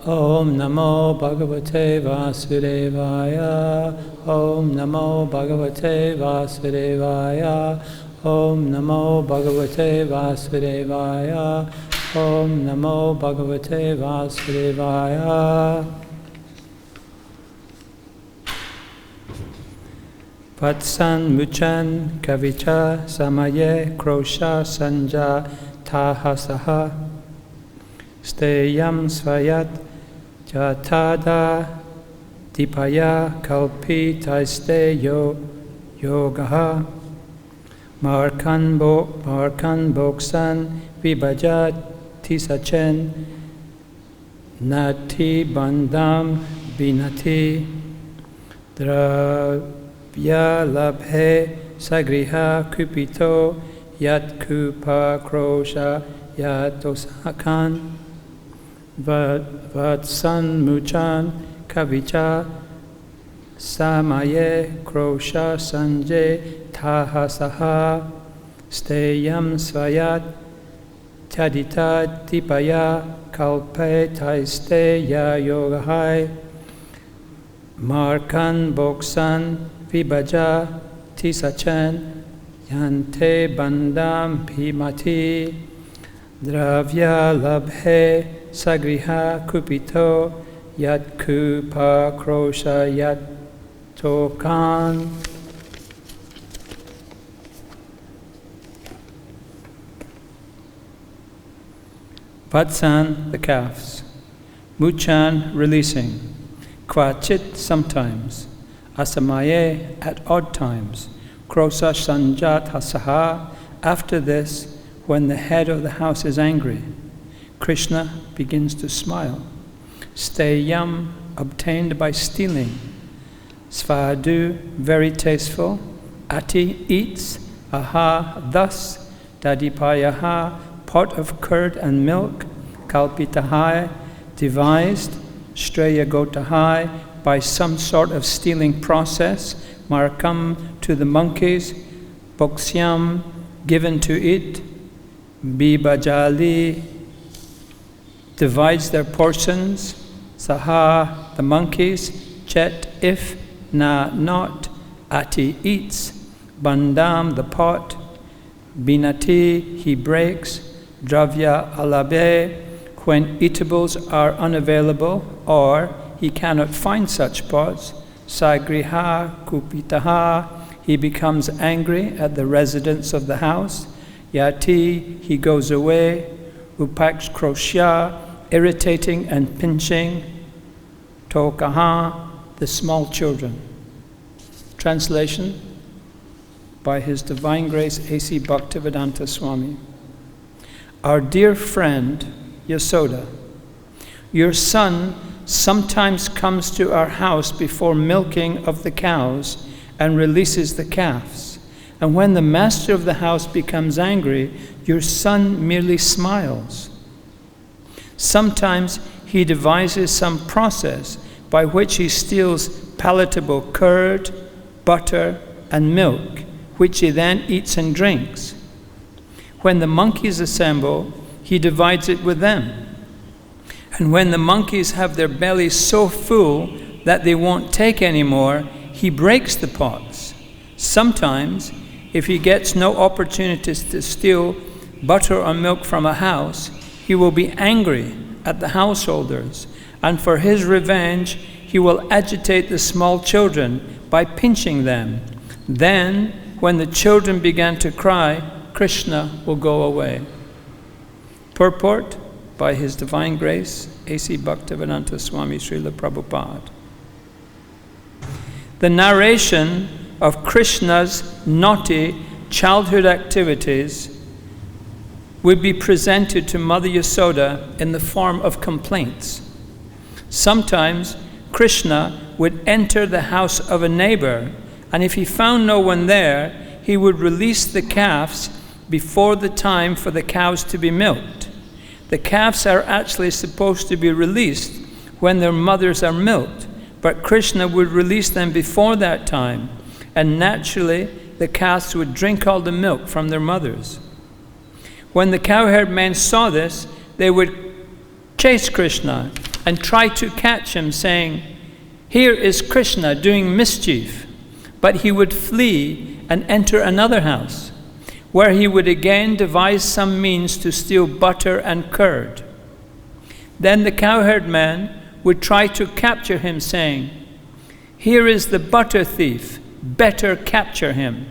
Om Namo Bhagavate Vasudevaya. Om Namo Bhagavate Vasudevaya. Om Namo Bhagavate Vasudevaya. Om Namo Bhagavate Vasudevaya. Vatsān muñcan kavicha asamaye krośa-sañjāta-hāsaḥ. Steyaṁ dadhi-payaḥ kalpitaiḥ steya-yogaiḥ. markān bhokṣyan vibhajati sachen nātti bhāṇḍaṁ bhinnatti dravyālābhe sagṛha-kupito upakrośya vatsān muñcan kavicha asamaye krośa-sañjāta-hāsaḥ. steyaṁ dadhi-payaḥ kalpitaiḥ steya-yogaiḥ. markān bhokṣyan vibhajati sachen yāty bhāṇḍaṁ bhinnatti dravyālābhe sagṛha-kupito upakrośya tokān. Vatsān, the calves. Muñcan, releasing. Kvacid, sometimes. Asamaye, at odd times. krośa-sañjāta-hāsaḥ, after this, when the head of the house is angry. Krishna begins to smile. Steyaṁ, obtained by stealing. Svādv, very tasteful. Atty, eats. Atha, thus. Dadhi-payaḥ, pot of curd and milk. Kalpitaiḥ, devised. Steya-yogaiḥ, by some sort of stealing process. Markān, to the monkeys. Bhokṣyan, given to it. Vibhajati, divides their portions. Saha, the monkeys. Chet, if. Na, not. Atty, eats. Bhāṇḍaṁ, the pot. Bhinnatti, he breaks. Dravyā-alābhe, when eatables are unavailable or he cannot find such pots. Sagṛha-kupitaḥ, he becomes angry at the residents of the house. Yāty, he goes away. Upakrośya, irritating and pinching. Tokān, the small children. Translation by His Divine Grace A.C. Bhaktivedanta Swami. Our dear friend Yasoda, your son sometimes comes to our house before milking of the cows and releases the calves. And when the master of the house becomes angry, your son merely smiles. Sometimes he devises some process by which he steals palatable curd, butter, and milk, which he then eats and drinks. When the monkeys assemble, he divides it with them. And when the monkeys have their bellies so full that they won't take any more, he breaks the pots. Sometimes, if he gets no opportunities to steal butter or milk from a house, he will be angry at the householders, and for his revenge, he will agitate the small children by pinching them. Then, when the children begin to cry, Krishna will go away. Purport by His Divine Grace, A.C. Bhaktivedanta Swami Srila Prabhupada. The narration of Krishna's naughty childhood activities would be presented to Mother Yasoda in the form of complaints. Sometimes Krishna would enter the house of a neighbor, and if he found no one there, he would release the calves before the time for the cows to be milked. The calves are actually supposed to be released when their mothers are milked, but Krishna would release them before that time, and naturally the calves would drink all the milk from their mothers. When the cowherd men saw this, they would chase Krishna and try to catch him, saying, "Here is Krishna doing mischief." But he would flee and enter another house, where he would again devise some means to steal butter and curd. Then the cowherd man would try to capture him, saying, "Here is the butter thief, better capture him."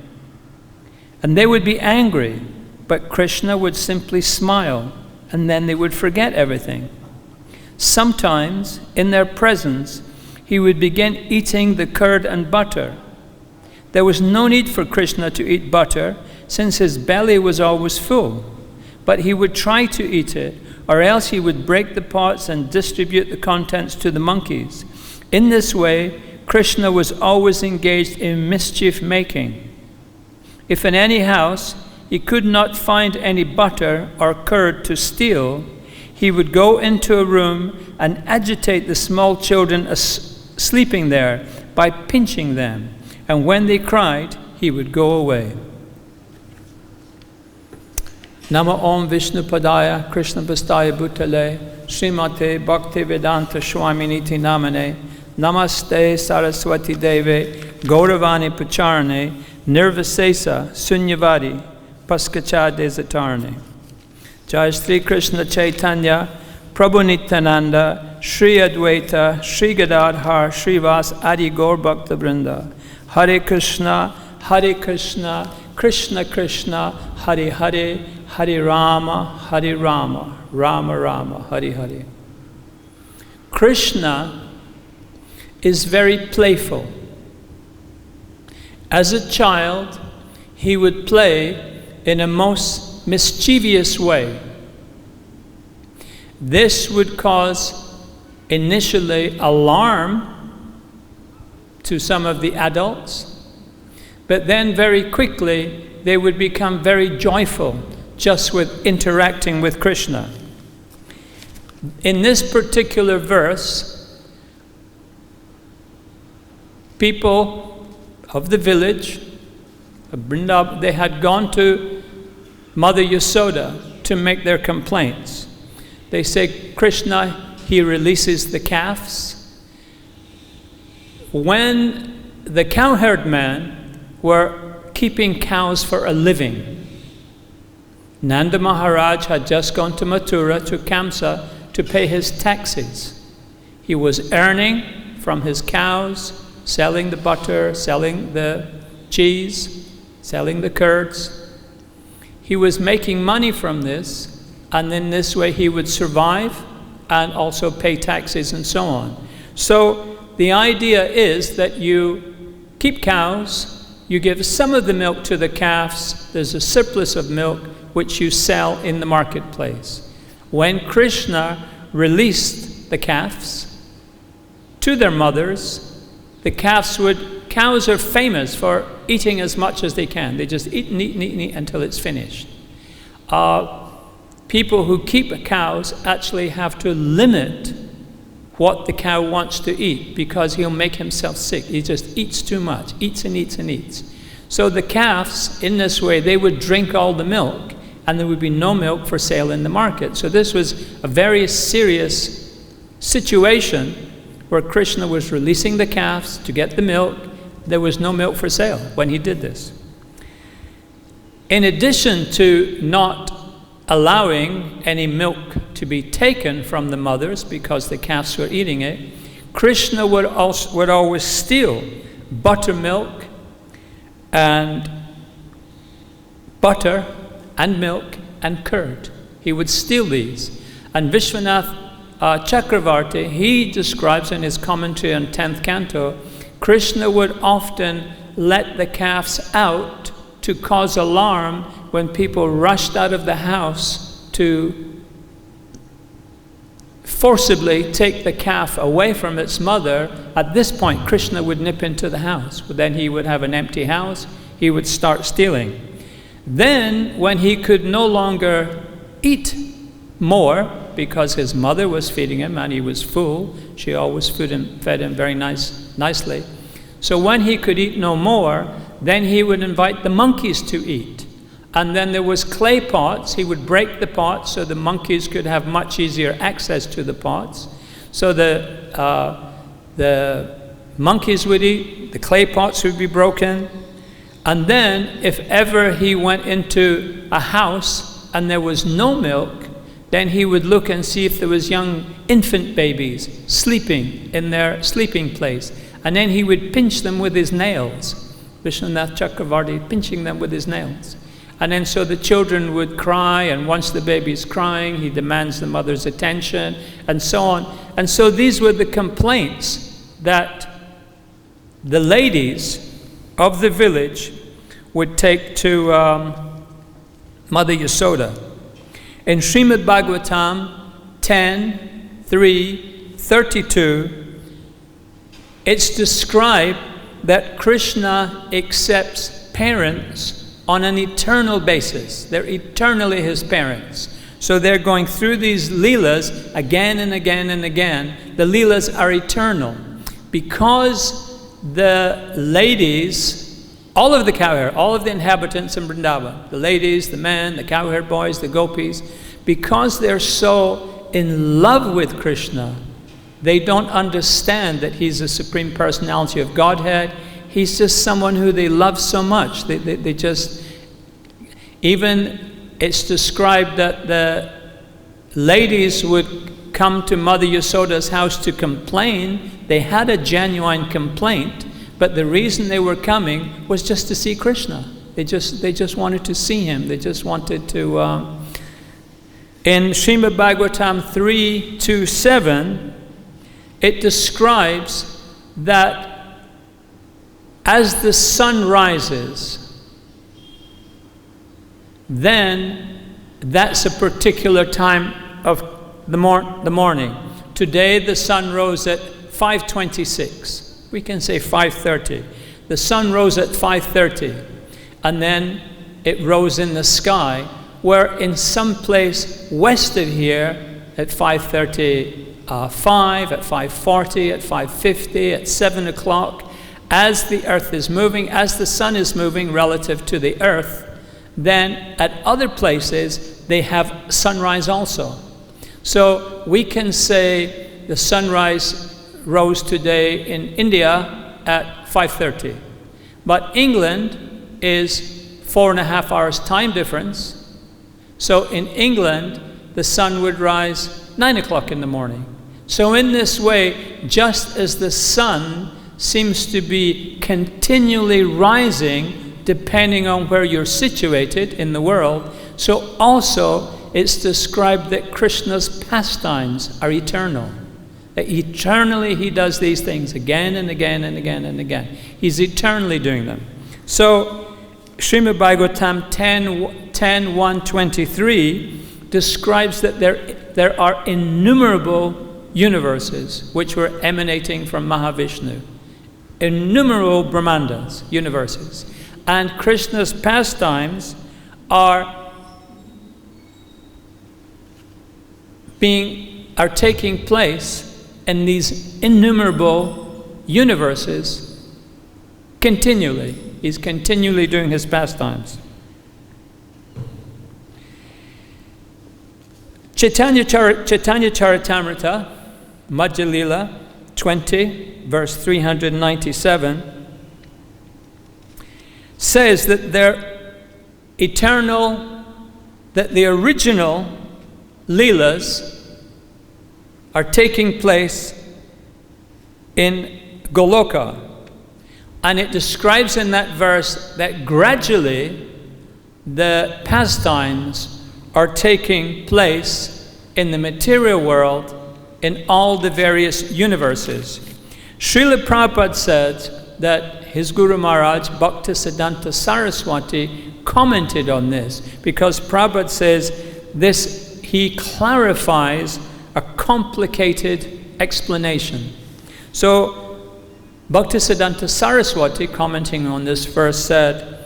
And they would be angry, but Krishna would simply smile, and then they would forget everything. Sometimes, in their presence, he would begin eating the curd and butter. There was no need for Krishna to eat butter, since his belly was always full. But he would try to eat it, or else he would break the pots and distribute the contents to the monkeys. In this way, Krishna was always engaged in mischief making. If in any house he could not find any butter or curd to steal, he would go into a room and agitate the small children sleeping there by pinching them, and when they cried, he would go away. Nama Om Vishnu Padaya Krishna Bastaya Bhutale Srimate Bhaktivedanta Swaminiti Namane Namaste Saraswati Deve Gauravani Pacharane Nirvasesa Sunyavadi Paskacha Desatarne. Jai Sri Krishna Chaitanya Prabhu Nityananda Shri Advaita Shri Gadadhar Srivas Adi Gaur Bhakta Vrinda. Hare Krishna Krishna Krishna Hare Hare Hare Rama Rama Rama Hare Hare. Krishna is very playful. As a child, he would play in a most mischievous way. This would cause initially alarm to some of the adults, but then very quickly they would become very joyful just with interacting with Krishna. In this particular verse, people of the village of Vrindavan, they had gone to Mother Yasoda to make their complaints. They say, Krishna, he releases the calves. When the cowherd men were keeping cows for a living, Nanda Maharaj had just gone to Mathura, to Kamsa, to pay his taxes. He was earning from his cows, selling the butter, selling the cheese, selling the curds. He was making money from this, and in this way he would survive and also pay taxes and so on. So the idea is that you keep cows, you give some of the milk to the calves, there's a surplus of milk which you sell in the marketplace. When Krishna released the calves to their mothers, the cows are famous for eating as much as they can. They just eat and eat and eat and eat until it's finished. People who keep cows actually have to limit what the cow wants to eat, because he'll make himself sick. He just eats too much, eats and eats and eats. So the calves, in this way, they would drink all the milk, and there would be no milk for sale in the market. So this was a very serious situation where Krishna was releasing the calves to get the milk. There was no milk for sale when he did this. In addition to not allowing any milk to be taken from the mothers because the calves were eating it, Krishna would always steal buttermilk and butter and milk and curd. He would steal these. And Vishwanath Chakravarti, he describes in his commentary on 10th canto, Krishna would often let the calves out to cause alarm when people rushed out of the house to forcibly take the calf away from its mother. At this point, Krishna would nip into the house. But then he would have an empty house. He would start stealing. Then, when he could no longer eat more, because his mother was feeding him and he was full, she always fed him very nicely. So when he could eat no more, then he would invite the monkeys to eat. And then there was clay pots. He would break the pots so the monkeys could have much easier access to the pots. So the monkeys would eat, the clay pots would be broken, and then if ever he went into a house and there was no milk, then he would look and see if there was young infant babies sleeping in their sleeping place. And then he would pinch them with his nails. Vishwanath Chakravarti pinching them with his nails. And then so the children would cry, and once the baby's crying, he demands the mother's attention, and so on. And so these were the complaints that the ladies of the village would take to Mother Yasoda. In Srimad Bhagavatam 10:3-32, it's described that Krishna accepts parents on an eternal basis. They're eternally his parents. So they're going through these leelas again and again and again. The leelas are eternal. Because the ladies, all of the cowherd, all of the inhabitants in Vrindavan, the ladies, the men, the cowherd boys, the gopis, because they're so in love with Krishna, they don't understand that he's a Supreme Personality of Godhead. He's just someone who they love so much. They just, even it's described that the ladies would come to Mother Yasoda's house to complain. They had a genuine complaint, but the reason they were coming was just to see Krishna. They just wanted to see him. They just wanted to. In Srimad Bhagavatam 3:2-7, it describes that as the sun rises, then that's a particular time of the morning. Today the sun rose at 5:26. We can say 5:30. The sun rose at 5:30, and then it rose in the sky, where in some place west of here at 5:35, at 5:40, at 5:50, at 7 o'clock, as the earth is moving, as the sun is moving relative to the earth, then at other places they have sunrise also. So we can say the sunrise rose today in India at 5:30. But England is 4.5 hours time difference. So in England, the sun would rise 9 o'clock in the morning. So in this way, just as the sun seems to be continually rising depending on where you're situated in the world, so also it's described that Krishna's pastimes are eternal. That eternally he does these things again and again and again and again. He's eternally doing them. So Srimad Bhagavatam 10:1-23 describes that there are innumerable universes which were emanating from Mahavishnu. Innumerable Brahmandas, universes. And Krishna's pastimes are taking place in these innumerable universes continually. He's continually doing his pastimes. Chaitanya Charitamrita, Madhya Lila 20, verse 397, says that that the original Leelas are taking place in Goloka. And it describes in that verse that gradually the pastimes are taking place in the material world in all the various universes. Srila Prabhupada said that his Guru Maharaj, Bhaktisiddhanta Saraswati, commented on this, because Prabhupada says this, he clarifies a complicated explanation. So Bhaktisiddhanta Saraswati, commenting on this verse, said,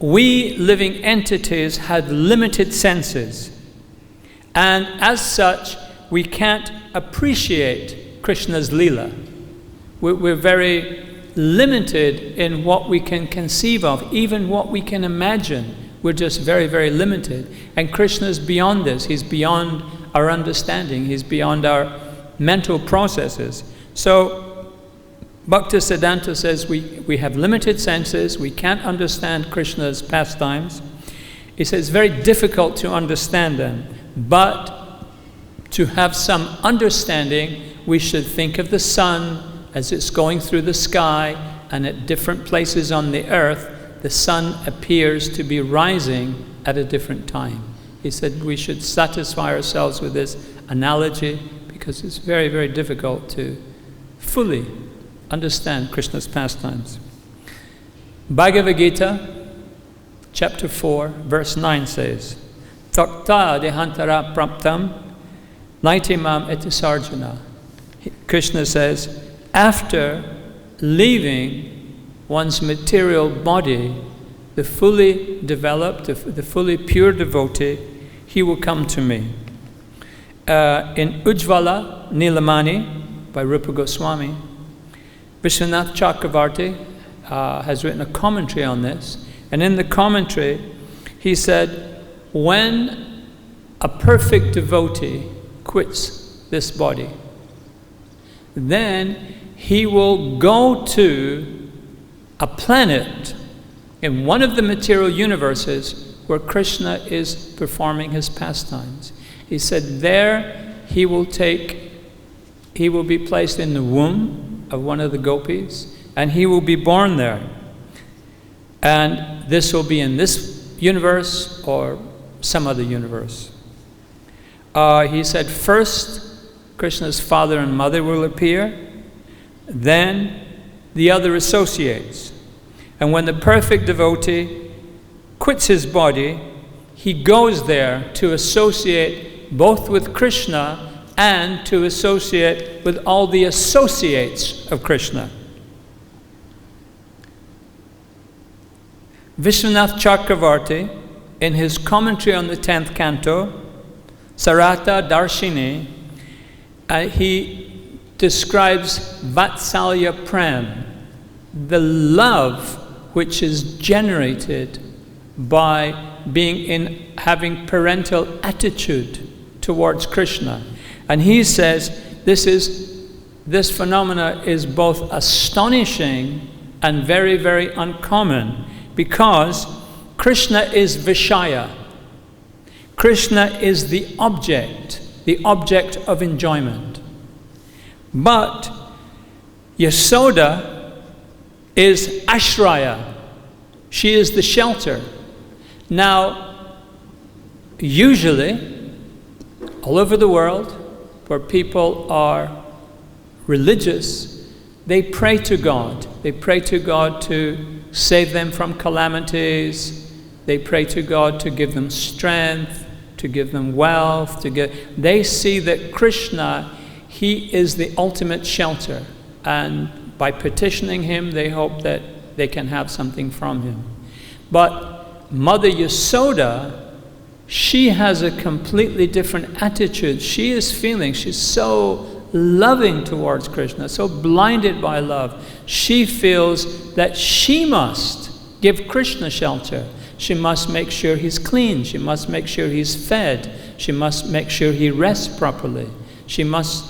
we living entities had limited senses, and as such we can't appreciate Krishna's Leela. We're very limited in what we can conceive of, even what we can imagine. We're just very, very limited. And Krishna is beyond this. He's beyond our understanding. He's beyond our mental processes. So Bhaktisiddhanta says we have limited senses, we can't understand Krishna's pastimes. He says it's very difficult to understand them, but to have some understanding, we should think of the sun as it's going through the sky, and at different places on the earth, the sun appears to be rising at a different time. He said we should satisfy ourselves with this analogy because it's very, very difficult to fully understand Krishna's pastimes. Bhagavad Gita, chapter 4, verse 9 says, Takta dehantara praptam naitimam etisarjuna. Krishna says, after leaving one's material body, the fully developed, the fully pure devotee, he will come to me. In Ujjvala Nilamani by Rupa Goswami, Vishwanath Chakravarti has written a commentary on this, and in the commentary he said, when a perfect devotee quits this body, then he will go to a planet in one of the material universes where Krishna is performing his pastimes. He said there he will be placed in the womb of one of the gopis, and he will be born there. And this will be in this universe or some other universe. He said first Krishna's father and mother will appear, then the other associates. And when the perfect devotee quits his body, he goes there to associate both with Krishna and to associate with all the associates of Krishna. Vishwanath Chakravarti, in his commentary on the 10th canto, Sarata Darshini, he describes vatsalya prem, the love which is generated by having parental attitude towards Krishna. And he says this phenomena is both astonishing and very, very uncommon, because Krishna is Vishaya. Krishna is the object of enjoyment. But Yasoda is Ashraya. She is the shelter. Now, usually, all over the world, where people are religious, they pray to God. They pray to God to save them from calamities. They pray to God to give them strength, to give them wealth. They see that Krishna, he is the ultimate shelter. And by petitioning him, they hope that they can have something from him. But Mother Yasoda, she has a completely different attitude. She's so loving towards Krishna, so blinded by love. She feels that she must give Krishna shelter. She must make sure he's clean. She must make sure he's fed. She must make sure he rests properly. She must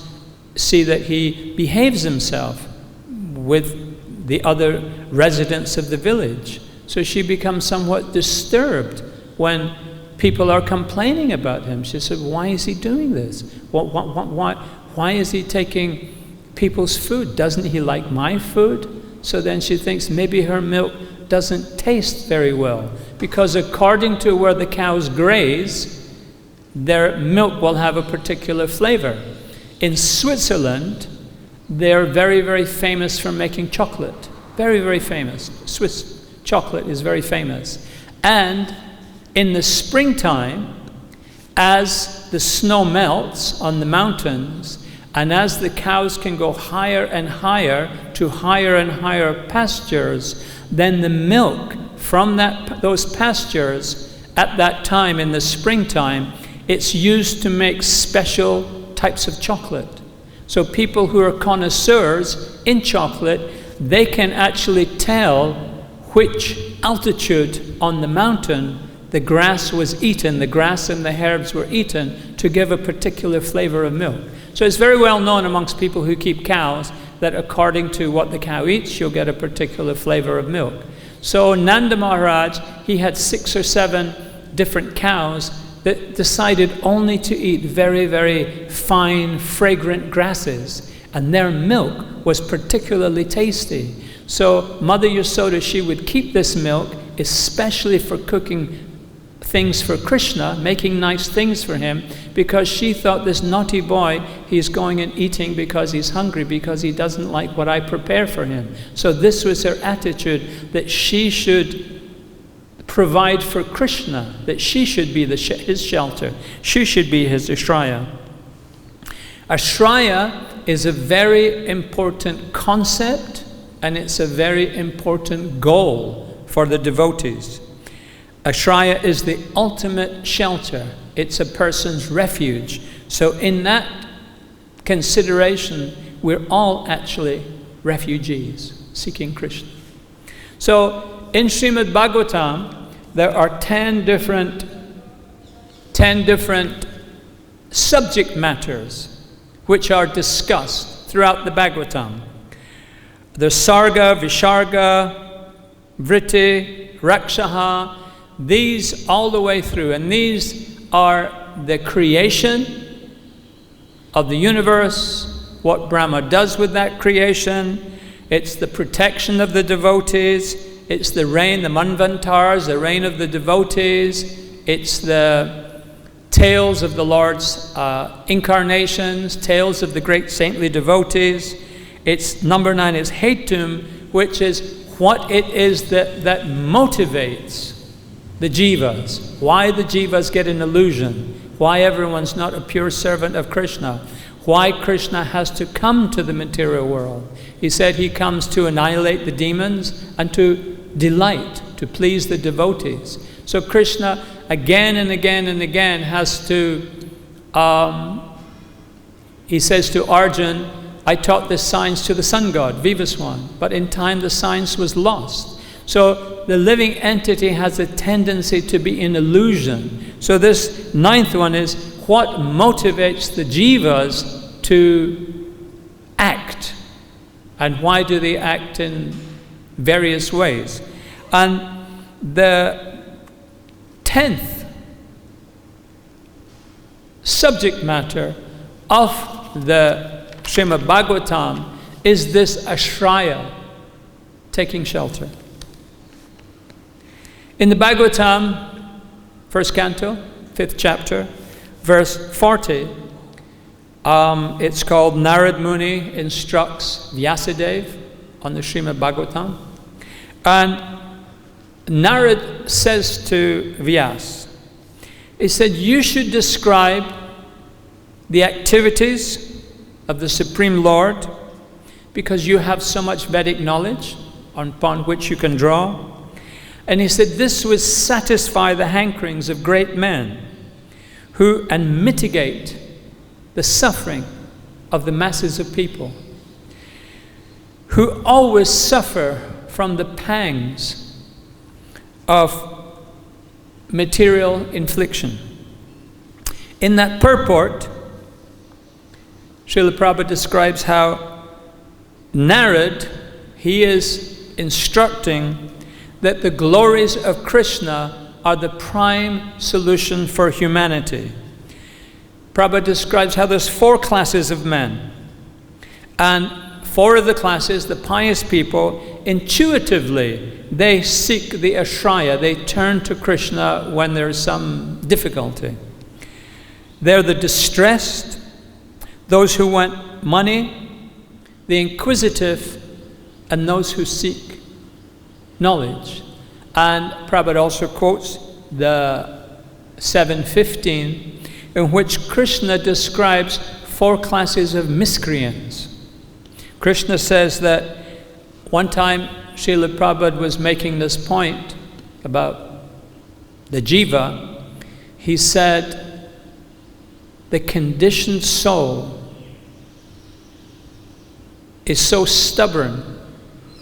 see that he behaves himself with the other residents of the village. So she becomes somewhat disturbed when people are complaining about him. She said, why is he doing this? Why is he taking people's food? Doesn't he like my food? So then she thinks maybe her milk doesn't taste very well, because according to where the cows graze, their milk will have a particular flavor. In Switzerland, they're very, very famous for making chocolate. Very, very famous. Swiss chocolate is very famous. And in the springtime, as the snow melts on the mountains, and as the cows can go higher and higher to higher and higher pastures, then the milk from those pastures at that time in the springtime, it's used to make special types of chocolate. So people who are connoisseurs in chocolate, they can actually tell which altitude on the mountain the grass was eaten, the grass and the herbs were eaten to give a particular flavor of milk. So it's very well known amongst people who keep cows that according to what the cow eats, you'll get a particular flavor of milk. So Nanda Maharaj, he had 6 or 7 different cows that decided only to eat very, very fine, fragrant grasses, and their milk was particularly tasty. So Mother Yasoda, she would keep this milk, especially for cooking things for Krishna, making nice things for him, because she thought this naughty boy, he's going and eating because he's hungry, because he doesn't like what I prepare for him. So this was her attitude, that she should provide for Krishna, that she should be his shelter, she should be his ashraya. Ashraya is a very important concept, and it's a very important goal for the devotees. Ashraya is the ultimate shelter. It's a person's refuge. So in that consideration, we're all actually refugees seeking Krishna. So in Srimad Bhagavatam, there are 10 different subject matters which are discussed throughout the Bhagavatam. The sarga, visarga, vritti, rakshaha, these all the way through, and these are the creation of the universe, what Brahma does with that creation. It's the protection of the devotees, it's the reign, the manvantars, the reign of the devotees, it's the tales of the Lord's incarnations, tales of the great saintly devotees. It's number 9 is hetum, which is what it is that motivates the jivas, why the jivas get an illusion, why everyone's not a pure servant of Krishna, why Krishna has to come to the material world. He said he comes to annihilate the demons and to delight, to please the devotees. So Krishna again and again and again has to, he says to Arjun, I taught this science to the sun god, Vivaswan, but in time the science was lost. So the living entity has a tendency to be in illusion. So this 9th one is what motivates the jivas to act, and why do they act in various ways. And the 10th subject matter of the Srimad Bhagavatam is this ashraya, taking shelter. In the Bhagavatam, 1st canto, 5th chapter, verse 40, it's called Narad Muni instructs Vyasadeva on the Srimad Bhagavatam. And Narad says to Vyas, he said, you should describe the activities of the Supreme Lord because you have so much Vedic knowledge upon which you can draw. And he said this would satisfy the hankerings of great men and mitigate the suffering of the masses of people who always suffer from the pangs of material infliction. In that purport, Srila Prabhupada describes how Narad, he is instructing that the glories of Krishna are the prime solution for humanity. Prabhupada describes how there's 4 classes of men. And 4 of the classes, the pious people, intuitively, they seek the ashraya. They turn to Krishna when there's some difficulty. They're the distressed, those who want money, the inquisitive, and those who seek knowledge. And Prabhupada also quotes the 7:15, in which Krishna describes 4 classes of miscreants. Krishna says that one time Srila Prabhupada was making this point about the jiva. He said, the conditioned soul is so stubborn.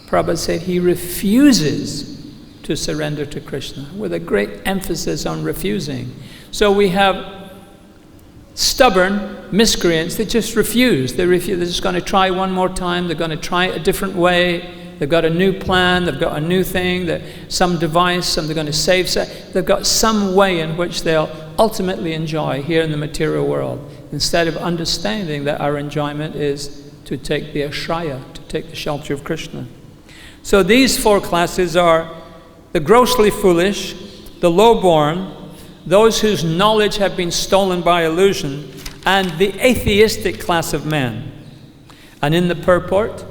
Prabhupada said he refuses to surrender to Krishna, with a great emphasis on refusing. So we have stubborn miscreants that just refuse. They're just going to try one more time. They're going to try it a different way. They've got a new plan. They've got a new thing, some device, they're going to save. They've got some way in which they'll ultimately enjoy here in the material world, instead of understanding that our enjoyment is to take the ashraya, to take the shelter of Krishna. So these four classes are the grossly foolish, the low-born, those whose knowledge have been stolen by illusion, and the atheistic class of men. And in the purport,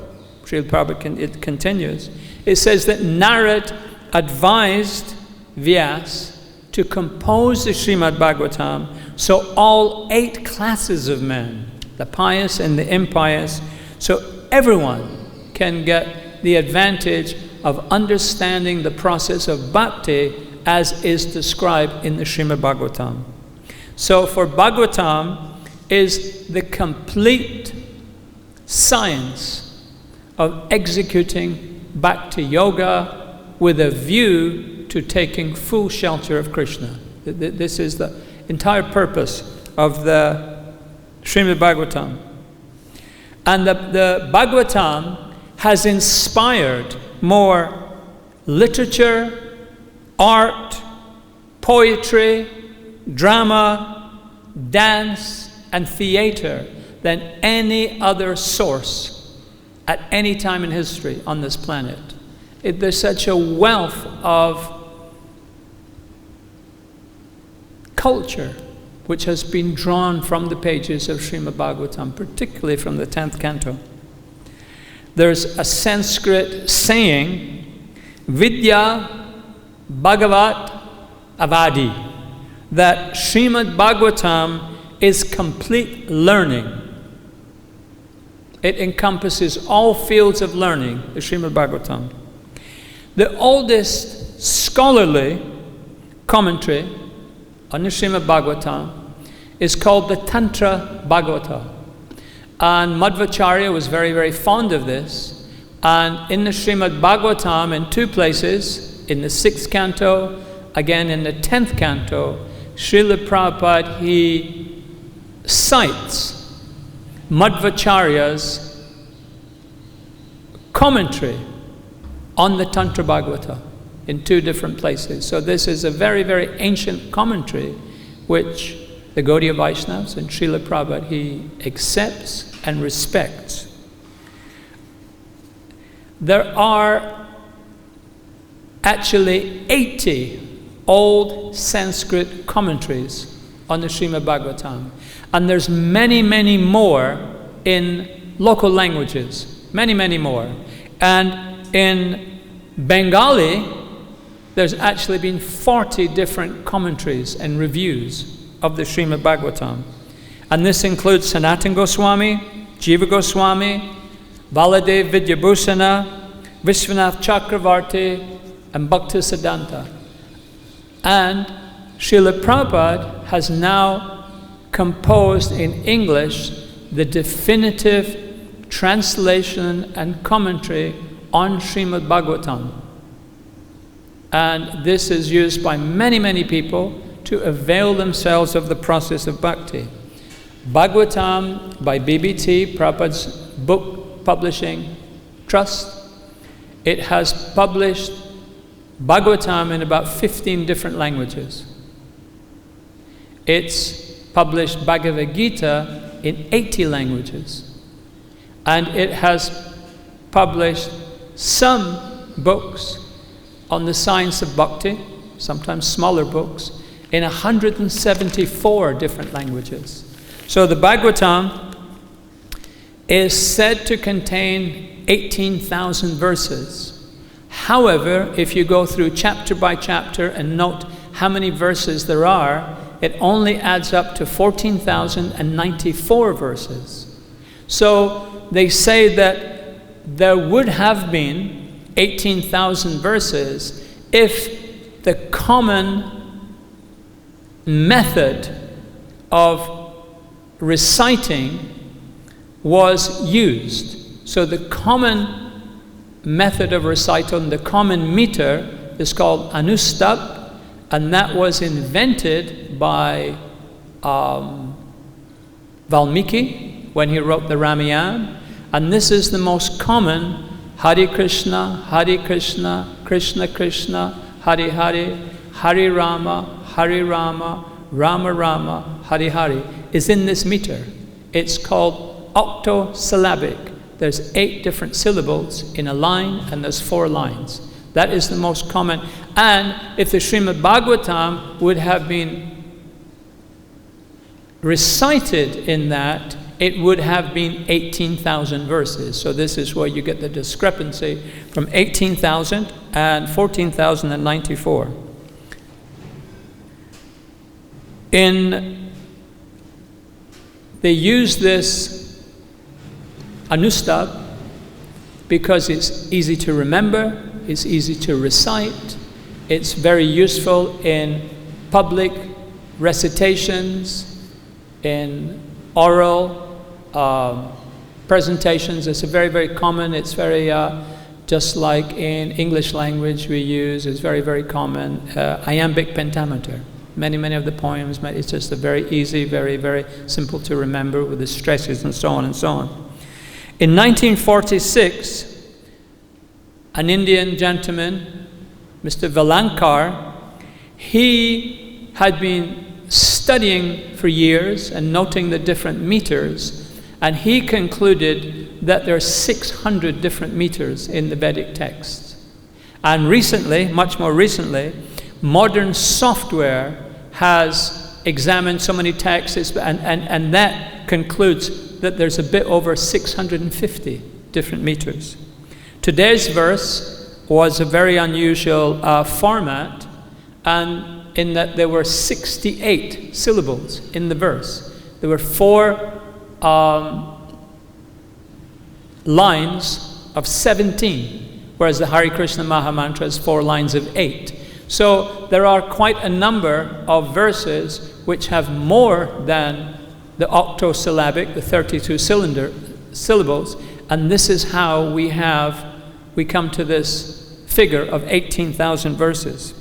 Srila Prabhupada, it continues, it says that Narad advised Vyas to compose the Srimad Bhagavatam so all 8 classes of men, the pious and the impious, so everyone can get the advantage of understanding the process of bhakti as is described in the Srimad Bhagavatam. So for Bhagavatam is the complete science of executing bhakti yoga with a view to taking full shelter of Krishna. This is the entire purpose of the Srimad Bhagavatam. And the Bhagavatam has inspired more literature, art, poetry, drama, dance, and theater than any other source at any time in history on this planet. There's such a wealth of culture which has been drawn from the pages of Srimad Bhagavatam, particularly from the 10th canto. There's a Sanskrit saying, Vidya Bhagavat Avadi, that Srimad Bhagavatam is complete learning. It encompasses all fields of learning, the Srimad Bhagavatam. The oldest scholarly commentary on the Srimad Bhagavatam is called the Tantra Bhagawata. And Madhvacharya was very, very fond of this. And in the Srimad Bhagavatam, in 2 places, in the 6th canto, again in the 10th canto, Srila Prabhupada, he cites Madhvacharya's commentary on the Tantra Bhagawata in 2 different places. So this is a very, very ancient commentary which the Gaudiya Vaishnavas and Srila Prabhupada, he accepts and respects. There are actually 80 old Sanskrit commentaries on the Srimad Bhagavatam. And there's many, many more in local languages. Many, many more. And in Bengali, there's actually been 40 different commentaries and reviews of the Srimad Bhagavatam. And this includes Sanatana Goswami, Jiva Goswami, Baladev Vidyabhusana, Vishwanath Chakravarti, and Bhaktisiddhanta. And Srila Prabhupada has now composed in English the definitive translation and commentary on Srimad Bhagavatam. And this is used by many, many people to avail themselves of the process of bhakti. Bhagavatam by BBT, Prabhupada's book publishing trust, it has published Bhagavatam in about 15 different languages. It's published Bhagavad Gita in 80 languages. And it has published some books on the science of bhakti, sometimes smaller books, in 174 different languages. So the Bhagavatam is said to contain 18,000 verses. However, if you go through chapter by chapter and note how many verses there are, it only adds up to 14,094 verses. So they say that there would have been 18,000 verses if the common method of reciting was used. So the common method of recital, the common meter, is called Anustap, and that was invented by Valmiki when he wrote the Ramayana. And this is the most common: Hare Krishna, Krishna Krishna, Hare Hare, Hare Rama, Rama Rama, Hare Hare, is in this meter. It's called octosyllabic. There's 8 different syllables in a line, and there's 4 lines. That is the most common. And if the Srimad Bhagavatam would have been recited in that, it would have been 18,000 verses. So this is where you get the discrepancy from 18,000 and 14,094. They use this Anustap because it's easy to remember, it's easy to recite, it's very useful in public recitations, in oral presentations. It's very, very common. It's very, just like in English language we use, it's very, very common. Iambic pentameter. Many of the poems, it's just a very easy, very, very simple to remember with the stresses and so on and so on. In 1946, an Indian gentleman, Mr. Valankar, he had been studying for years and noting the different meters, and he concluded that there are 600 different meters in the Vedic texts. And recently, much more recently, modern software has examined so many texts, and that concludes that there's a bit over 650 different meters. Today's verse was a very unusual format, and in that there were 68 syllables in the verse. There were 4 lines of 17, whereas the Hare Krishna Maha Mantra is 4 lines of 8. So there are quite a number of verses which have more than the octosyllabic, the 32 syllables, and this is how we come to this figure of 18,000 verses.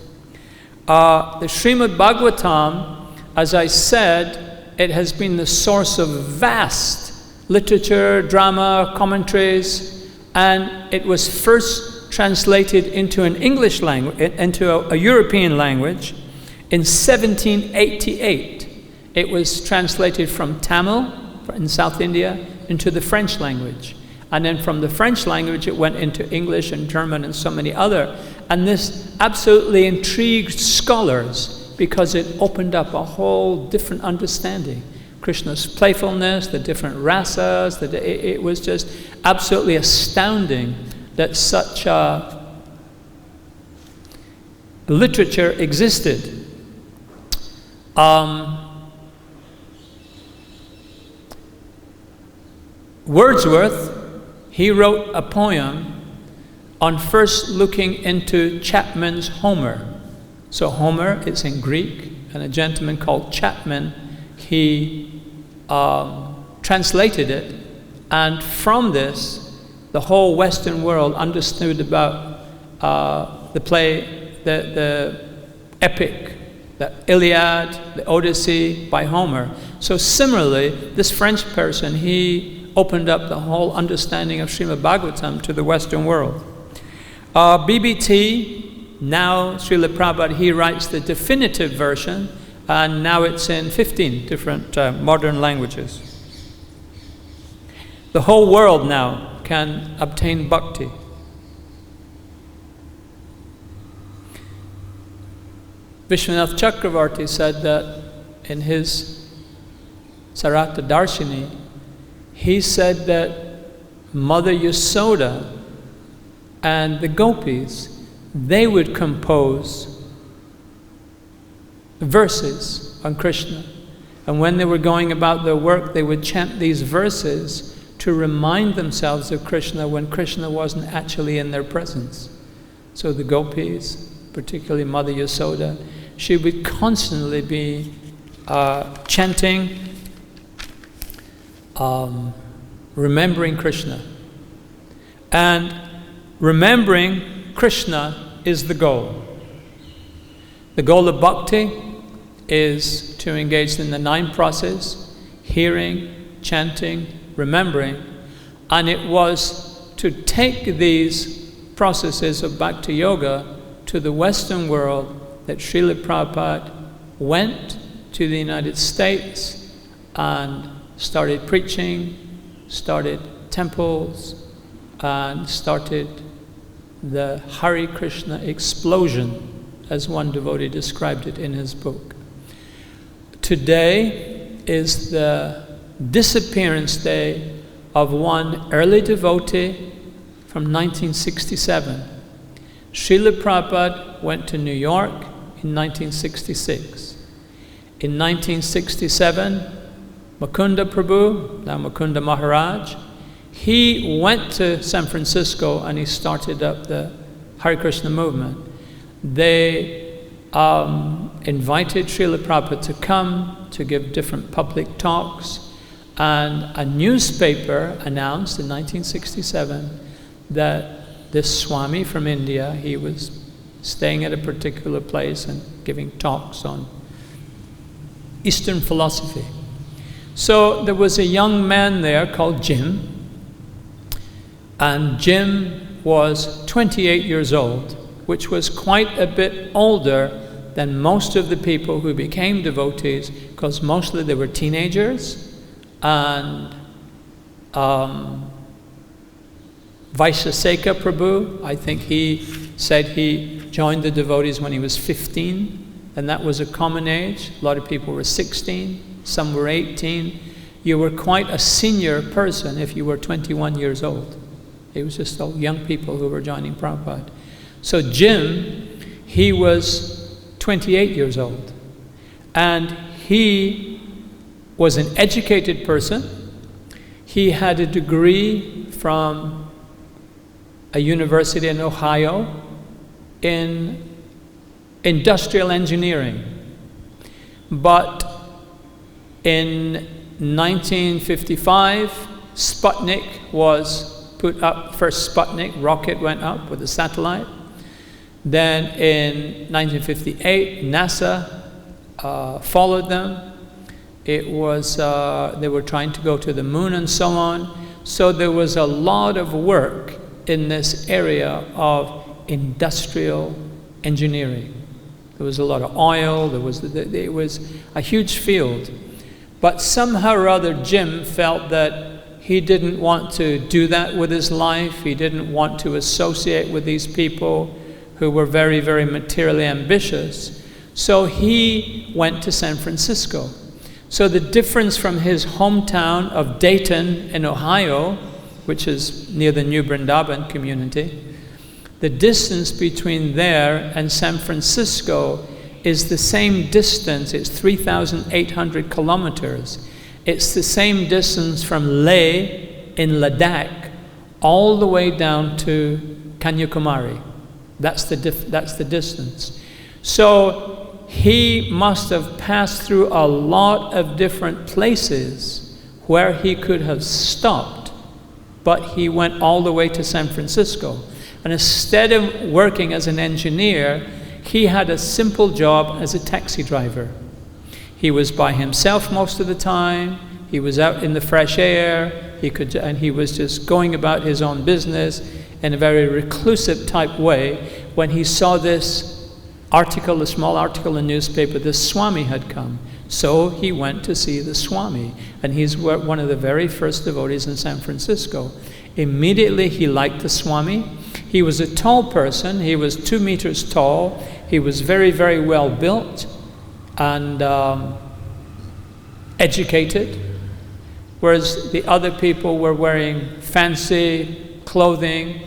The Srimad Bhagavatam, as I said, it has been the source of vast literature, drama, commentaries, and it was first translated into an English language, into a European language, in 1788. It was translated from Tamil in South India into the French language. And then from the French language it went into English and German and so many other. And this absolutely intrigued scholars because it opened up a whole different understanding. Krishna's playfulness, the different rasas, it was just absolutely astounding that such literature existed. Wordsworth, he wrote a poem on first looking into Chapman's Homer. So Homer, it's in Greek, and a gentleman called Chapman, he translated it, and from this, the whole Western world understood about the play, the epic, the Iliad, the Odyssey by Homer. So similarly, this French person, he opened up the whole understanding of Srimad Bhagavatam to the Western world. BBT, now Srila Prabhupada, he writes the definitive version, and now it's in 15 different modern languages. The whole world now can obtain bhakti. Vishwanath Chakravarti said that in his Sarata Darshini, he said that Mother Yasoda and the gopis, they would compose verses on Krishna. And when they were going about their work, they would chant these verses to remind themselves of Krishna when Krishna wasn't actually in their presence. So the gopis, particularly Mother Yasoda, she would constantly be chanting, remembering Krishna. And remembering Krishna is the goal. The goal of bhakti is to engage in the 9 processes: hearing, chanting, remembering, and it was to take these processes of bhakti yoga to the Western world that Srila Prabhupada went to the United States and started preaching, started temples, and started the Hare Krishna explosion, as one devotee described it in his book. Today is the disappearance day of one early devotee from 1967. Srila Prabhupada went to New York in 1966. In 1967, Mukunda Prabhu, now Mukunda Maharaj, he went to San Francisco and he started up the Hare Krishna movement. They invited Srila Prabhupada to come to give different public talks, and a newspaper announced in 1967 that this Swami from India, he was staying at a particular place and giving talks on Eastern philosophy. So there was a young man there called Jim, and Jim was 28 years old, which was quite a bit older than most of the people who became devotees, because mostly they were teenagers. And Vaishesika Prabhu, I think he said he joined the devotees when he was 15, and that was a common age. A lot of people were 16, some were 18. You were quite a senior person if you were 21 years old. It was just all young people who were joining Prabhupada. So Jim, he was 28 years old, and he was an educated person. He had a degree from a university in Ohio in industrial engineering. But in 1955, Sputnik was put up. First Sputnik rocket went up with a satellite. Then in 1958, NASA followed them. It was, they were trying to go to the moon and so on. So there was a lot of work in this area of industrial engineering. There was a lot of oil, it was a huge field. But somehow or other, Jim felt that he didn't want to do that with his life. He didn't want to associate with these people who were very, very materially ambitious. So he went to San Francisco. So the difference from his hometown of Dayton in Ohio, which is near the New Vrindavan community, the distance between there and San Francisco is the same distance. It's 3,800 kilometers. It's the same distance from Leh in Ladakh all the way down to Kanyakumari. That's the distance. So he must have passed through a lot of different places where he could have stopped, but he went all the way to San Francisco. And instead of working as an engineer, he had a simple job as a taxi driver. He was by himself most of the time. He was out in the fresh air. And he was just going about his own business in a very reclusive type way. When he saw this article, a small article in the newspaper, the Swami had come. So he went to see the Swami. And he's one of the very first devotees in San Francisco. Immediately he liked the Swami. He was a tall person. He was 2 meters tall. He was very, very well built and educated, whereas the other people were wearing fancy clothing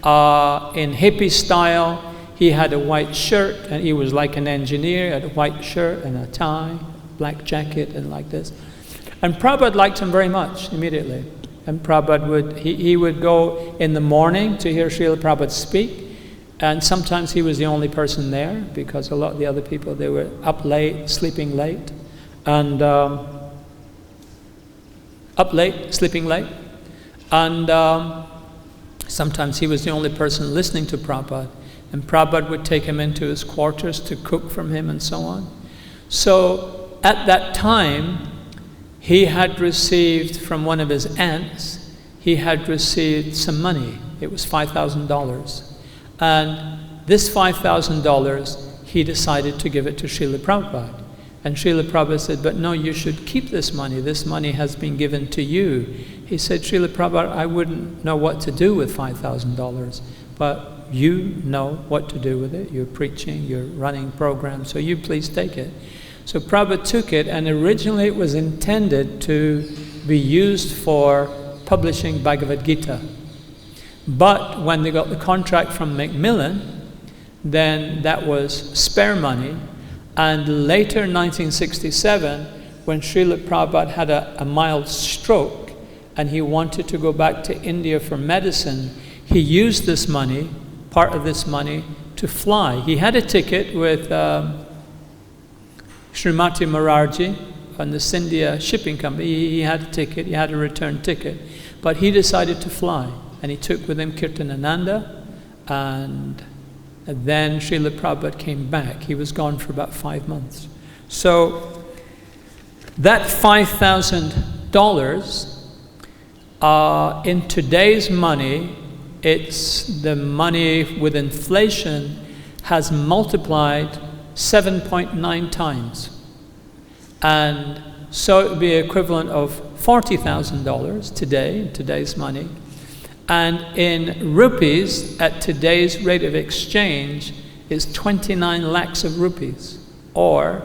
in hippie style. He had a white shirt, and he was like an engineer. He had a white shirt and a tie, black jacket, and like this. And Prabhupada liked him very much immediately. And Prabhupada would go in the morning to hear Srila Prabhupada speak, and sometimes he was the only person there because a lot of the other people, they were up late, sleeping late, and sometimes he was the only person listening to Prabhupada. and Prabhupada would take him into his quarters to cook from him and so on. So at that time, he had received from one of his aunts, he had received some money. It was $5,000. And this $5,000, he decided to give it to Srila Prabhupada. And Srila Prabhupada said, but no, you should keep this money. This money has been given to you. He said, Srila Prabhupada, I wouldn't know what to do with $5,000, but you know what to do with it. You're preaching, you're running programs, so you please take it. So Prabhupada took it, and originally it was intended to be used for publishing Bhagavad Gita. But when they got the contract from Macmillan, then that was spare money. And later, in 1967, when Srila Prabhupada had a mild stroke and he wanted to go back to India for medicine, he used this money, part of this money, to fly. He had a ticket with Srimati Morarji on the Scindia shipping company. He had a ticket, he had a return ticket, but he decided to fly. And he took with him Kirtanananda, and then Srila Prabhupada came back. He was gone for about 5 months. So that $5,000, in today's money, it's the money with inflation has multiplied 7.9 times. And so it would be equivalent of $40,000 today, in today's money. And in rupees, at today's rate of exchange, is 29 lakhs of rupees, or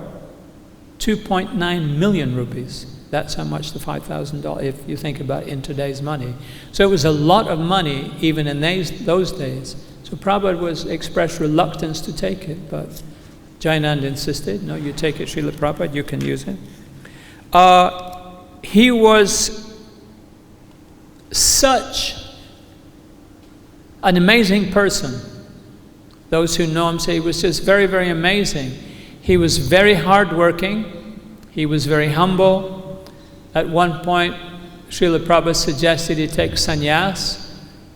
2.9 million rupees. That's how much the $5,000, if you think about it in today's money. So it was a lot of money, even in those days. So Prabhupada expressed reluctance to take it, but Jayananda insisted, no, you take it, Srila Prabhupada, you can use it. He was such an amazing person. Those who know him say he was just very, very amazing. He was very hardworking. He was very humble. At one point, Srila Prabhupada suggested he take sannyas,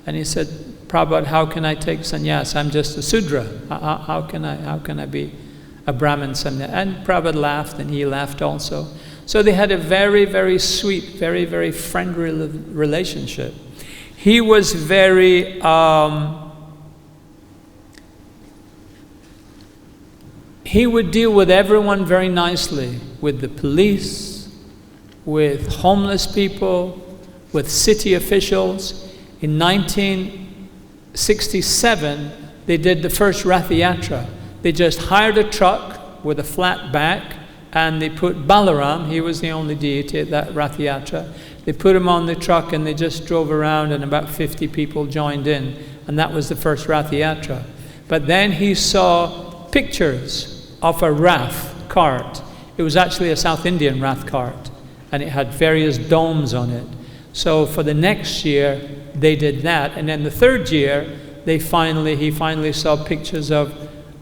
and he said, Prabhupada, how can I take sannyas? I'm just a Sudra. How can I be a Brahmin sannyas? And Prabhupada laughed, and he laughed also. So they had a very, very sweet, very, very friendly relationship. He was very, he would deal with everyone very nicely, with the police, with homeless people, with city officials. In 1967, they did the first Rath-yatra. They just hired a truck with a flat back, and they put Balaram, he was the only deity at that Rath-yatra. They put him on the truck and they just drove around, and about 50 people joined in, and that was the first Rath-yatra. But then he saw pictures of a Rath cart. It was actually a South Indian Rath cart, and it had various domes on it. So for the next year, they did that, and then the third year, he finally saw pictures of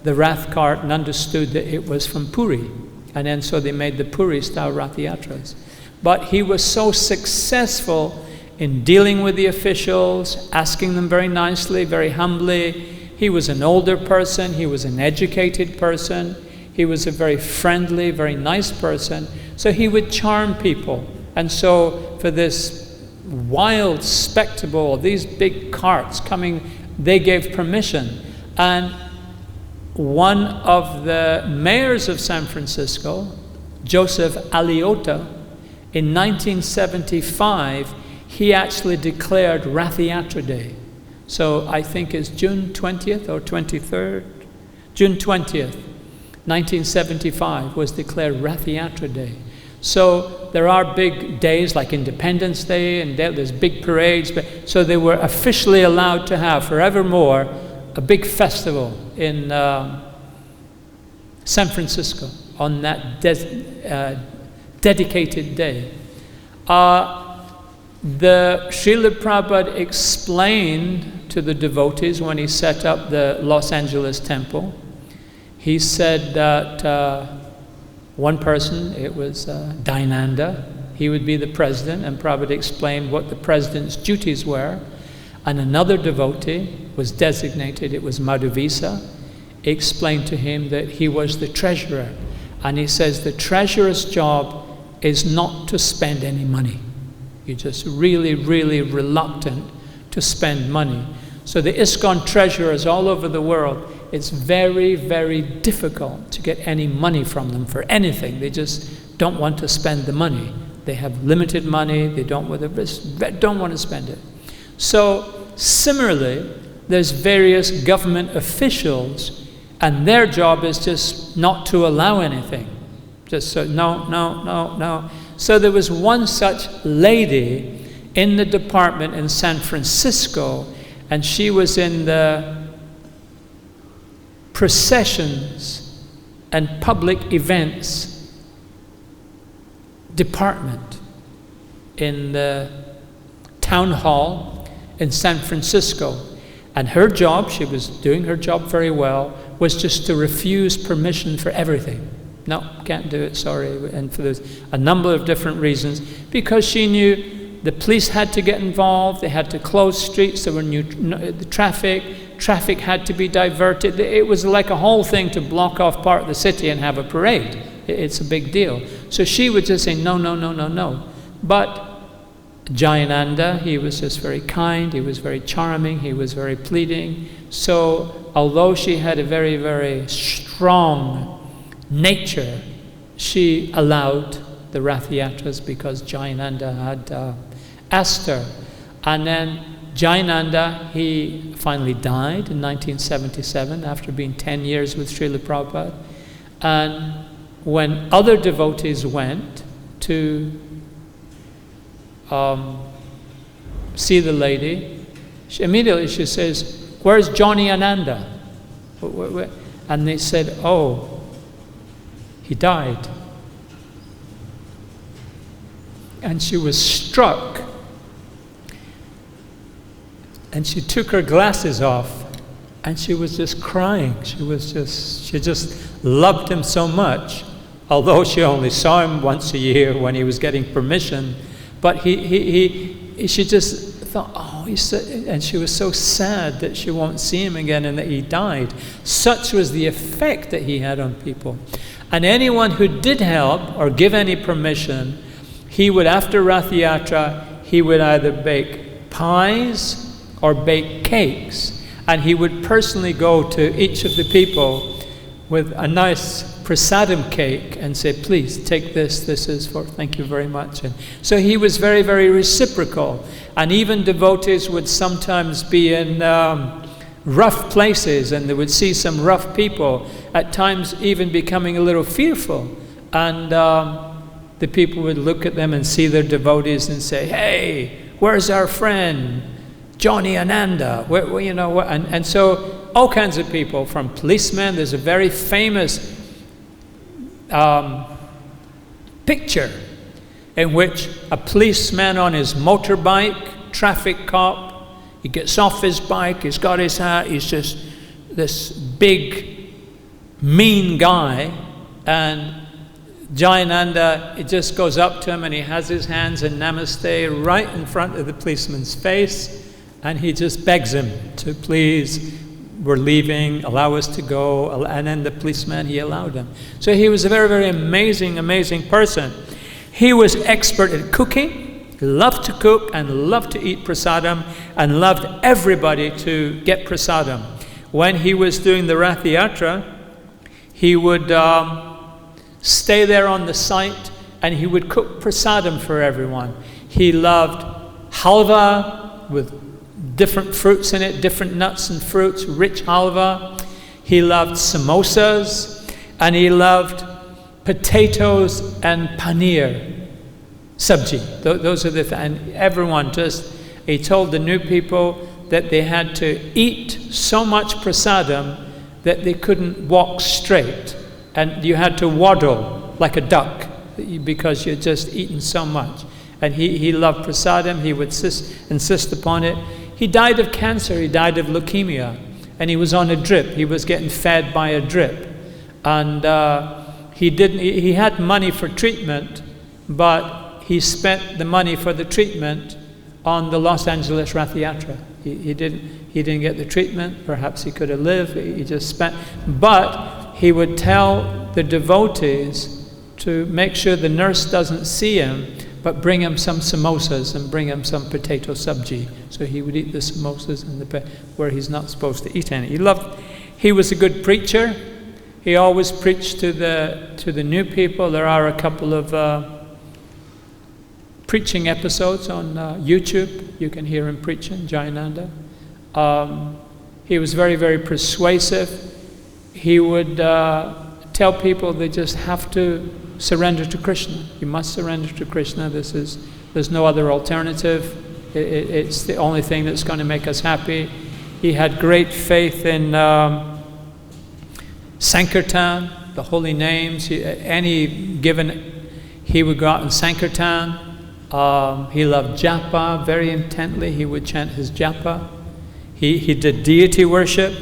the Rath cart and understood that it was from Puri. And then so they made the Puri-style Rath-yatras. But he was so successful in dealing with the officials, asking them very nicely, very humbly. He was an older person, he was an educated person, he was a very friendly, very nice person. So he would charm people. And so for this wild spectacle, these big carts coming, they gave permission. And one of the mayors of San Francisco, Joseph Aliotta, in 1975, he actually declared Rath-yatra Day. So I think it's June 20th or 23rd? June 20th, 1975 was declared Rath-yatra Day. So there are big days like Independence Day, and there's big parades. So they were officially allowed to have forevermore a big festival in San Francisco on that dedicated day. The Srila Prabhupada explained to the devotees when he set up the Los Angeles temple. He said that one person, it was Dayananda, he would be the president, and Prabhupada explained what the president's duties were. And another devotee was designated, it was Madhuvisa, explained to him that he was the treasurer. And he says the treasurer's job is not to spend any money. You're just really, really reluctant to spend money. So the ISKCON treasurers all over the world, it's very, very difficult to get any money from them for anything. They just don't want to spend the money. They have limited money, they don't want to spend it. So similarly, there's various government officials, and their job is just not to allow anything. Just so, no, no, no, no. So there was one such lady in the department in San Francisco, and she was in the processions and public events department in the town hall in San Francisco. And her job, she was doing her job very well, was just to refuse permission for everything. No, can't do it, sorry. And for a number of different reasons, because she knew the police had to get involved, they had to close streets, there were the traffic had to be diverted. It was like a whole thing to block off part of the city and have a parade. It's a big deal. So she would just say, no, no, no, no, no. But Jayananda, he was just very kind, he was very charming, he was very pleading. So although she had a very, very strong nature, she allowed the Rathayatras because Jayananda had asked her. And then Jayananda, he finally died in 1977 after being 10 years with Srila Prabhupada. And when other devotees went to see the lady, immediately she says, "Where's Johnny Ananda?" And they said, "Oh, he died." And she was struck. And she took her glasses off and she was just crying. She just loved him so much, although she only saw him once a year when he was getting permission. But she just thought, oh, and she was so sad that she won't see him again and that he died. Such was the effect that he had on people. And anyone who did help or give any permission, he would, after Rathayatra, he would either bake pies or bake cakes. And he would personally go to each of the people with a nice prasadam cake and say, please take this is for, thank you very much. And so he was very, very reciprocal. And even devotees would sometimes be in rough places and they would see some rough people, at times even becoming a little fearful. And the people would look at them and see their devotees and say, hey, where's our friend Johnny Ananda? And so all kinds of people, from policemen. There's a very famous picture in which a policeman on his motorbike, traffic cop, he gets off his bike, he's got his hat, he's just this big, mean guy, and Jayananda, it just goes up to him and he has his hands in namaste right in front of the policeman's face, and he just begs him to please, we're leaving, allow us to go. And then the policeman, he allowed him. So he was a very, very amazing, amazing person. He was expert at cooking, loved to cook and loved to eat prasadam and loved everybody to get prasadam. When he was doing the Rathayatra, he would stay there on the site and he would cook prasadam for everyone. He loved halva with different fruits in it, different nuts and fruits, rich halva. He loved samosas, and he loved potatoes and paneer, sabji. Those are the and everyone just, he told the new people that they had to eat so much prasadam that they couldn't walk straight, and you had to waddle like a duck because you'd just eaten so much. And he loved prasadam, he would insist upon it. He died of cancer, he died of leukemia, and he was on a drip. He was getting fed by a drip. And he had money for treatment, but he spent the money for the treatment on the Los Angeles Rath Yatra. He didn't get the treatment. Perhaps he could have lived. He just spent. But he would tell the devotees to make sure the nurse doesn't see him, but bring him some samosas and bring him some potato sabji. So he would eat the samosas and where he's not supposed to eat any. He was a good preacher. He always preached to the new people. There are a couple of preaching episodes on YouTube. You can hear him preaching, Jayananda. He was very, very persuasive. He would tell people they just have to surrender to Krishna. You must surrender to Krishna. There's no other alternative. It's the only thing that's going to make us happy. He had great faith in Sankirtan, the holy names. He would go out and Sankirtan. He loved japa very intently. He would chant his japa. He did deity worship.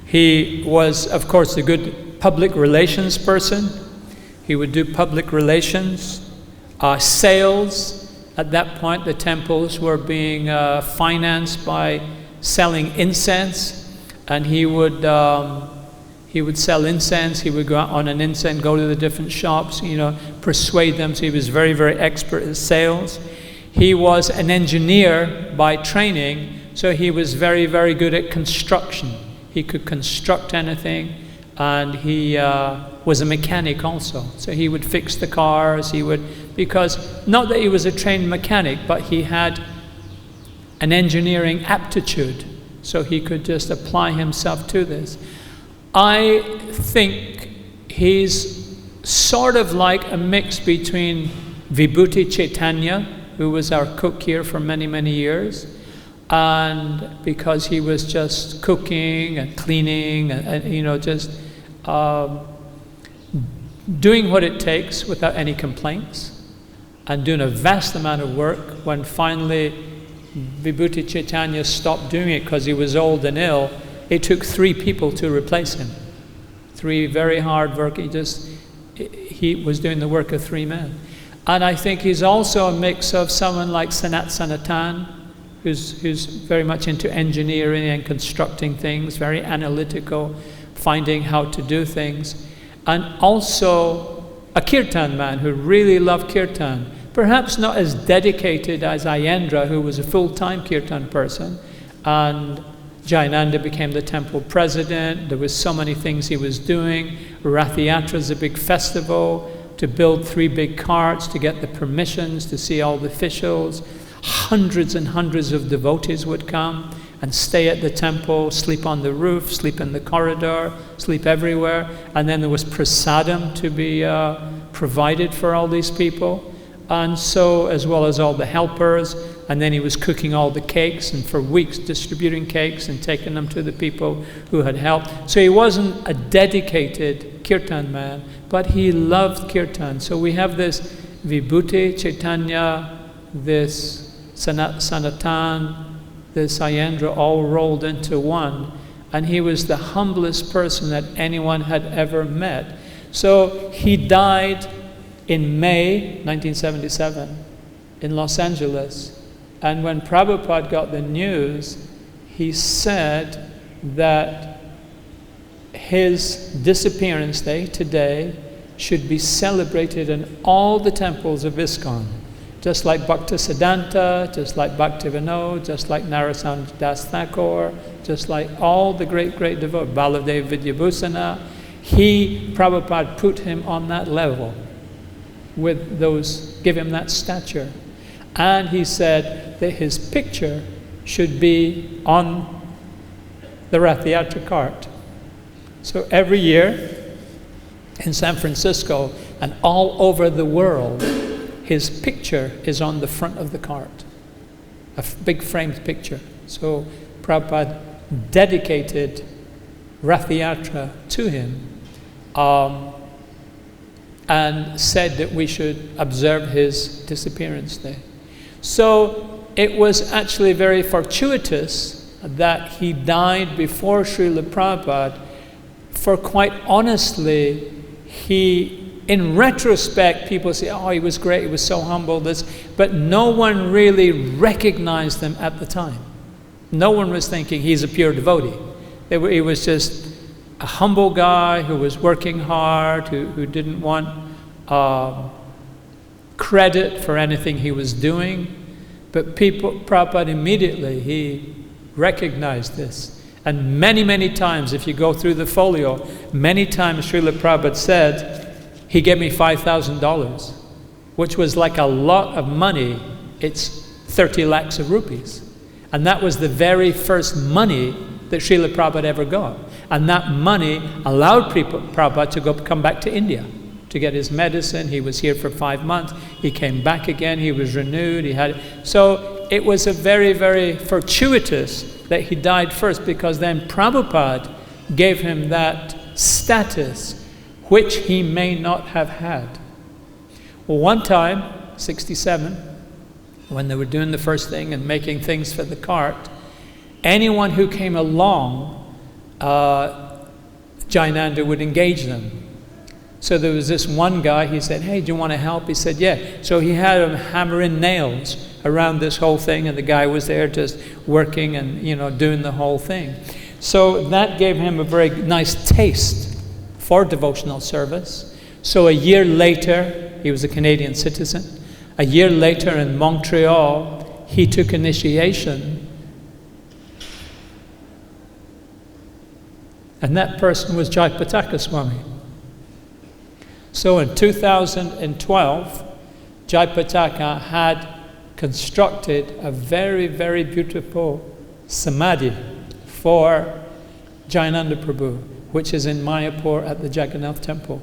He was, of course, a good public relations person. He would do public relations, sales. At that point, the temples were being financed by selling incense, and he would sell incense. He would go out on an incense, go to the different shops, persuade them. So he was very, very expert at sales. He was an engineer by training, so he was very, very good at construction. He could construct anything, and he was a mechanic also. So he would fix the cars. Because not that he was a trained mechanic, but he had an engineering aptitude, so he could just apply himself to this. I think he's sort of like a mix between Vibhuti Chaitanya, who was our cook here for many, many years, and because he was just cooking and cleaning and just doing what it takes without any complaints, and doing a vast amount of work. When finally Vibhuti Chaitanya stopped doing it because he was old and ill, it took 3 people to replace him. 3 very hard work. He was doing the work of 3 men. And I think he's also a mix of someone like Sanat Sanatan, who's very much into engineering and constructing things, very analytical, finding how to do things, and also a kirtan man who really loved kirtan. Perhaps not as dedicated as Ayendra, who was a full-time kirtan person, and Jayananda became the temple president. There was so many things he was doing. Rath Yatra is a big festival, to build 3 big carts, to get the permissions, to see all the officials. Hundreds and hundreds of devotees would come and stay at the temple, sleep on the roof, sleep in the corridor, sleep everywhere. And then there was prasadam to be provided for all these people. And so, as well as all the helpers, and then he was cooking all the cakes, and for weeks distributing cakes and taking them to the people who had helped. So he wasn't a dedicated kirtan man, but he loved kirtan. So we have this Vibhuti Chaitanya, this Sanatan, this Ayendra, all rolled into one. And he was the humblest person that anyone had ever met. So he died in May 1977 in Los Angeles. And when Prabhupada got the news, he said that his disappearance day today should be celebrated in all the temples of ISKCON. Just like Bhaktisiddhanta, just like Bhaktivinoda, just like Narasimha Das Thakur, just like all the great, great devotees, Baladev Vidyabhusana, Prabhupada put him on that level with those, give him that stature. And he said that his picture should be on the Rath Yatra cart. So every year in San Francisco and all over the world, his picture is on the front of the cart, a big framed picture. So Prabhupada dedicated Rath Yatra to him, and said that we should observe his disappearance day. So it was actually very fortuitous that he died before Srila Prabhupada, for quite honestly, he in retrospect, people say, oh, he was great, he was so humble, but no one really recognized them at the time. No one was thinking he's a pure devotee. He was just a humble guy who was working hard, who didn't want credit for anything he was doing. But Prabhupada immediately, he recognized this. And many, many times, if you go through the folio, many times Srila Prabhupada said, he gave me $5,000, which was like a lot of money. It's 30 lakhs of rupees. And that was the very first money that Srila Prabhupada ever got. And that money allowed Prabhupada to come back to India to get his medicine. He was here for 5 months. He came back again. He was renewed. So it was a very, very fortuitous that he died first, because then Prabhupada gave him that status which he may not have had. Well, one time, 1967, when they were doing the first thing and making things for the cart, anyone who came along, Jayananda would engage them. So there was this one guy, he said, hey, do you want to help? He said, yeah. So he had him hammering nails around this whole thing, and the guy was there just working and, doing the whole thing. So that gave him a very nice taste for devotional service. So a year later, he was a Canadian citizen. A year later in Montreal, he took initiation. And that person was Jayapataka Swami. So in 2012, Jayapataka had constructed a very, very beautiful samadhi for Jayananda Prabhu, which is in Mayapur at the Jagannath temple.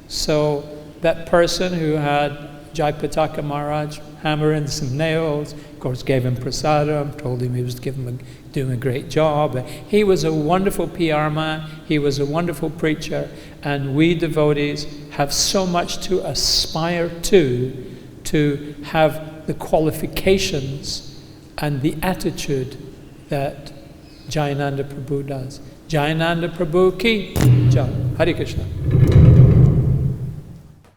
So that person who had Jayapataka Maharaj hammering some nails, of course gave him prasadam, told him he was doing a great job. He was a wonderful PR man, he was a wonderful preacher, and we devotees have so much to aspire to have the qualifications and the attitude that Jayananda Prabhu does. Jayananda Prabhu ki jai. Hare Krishna.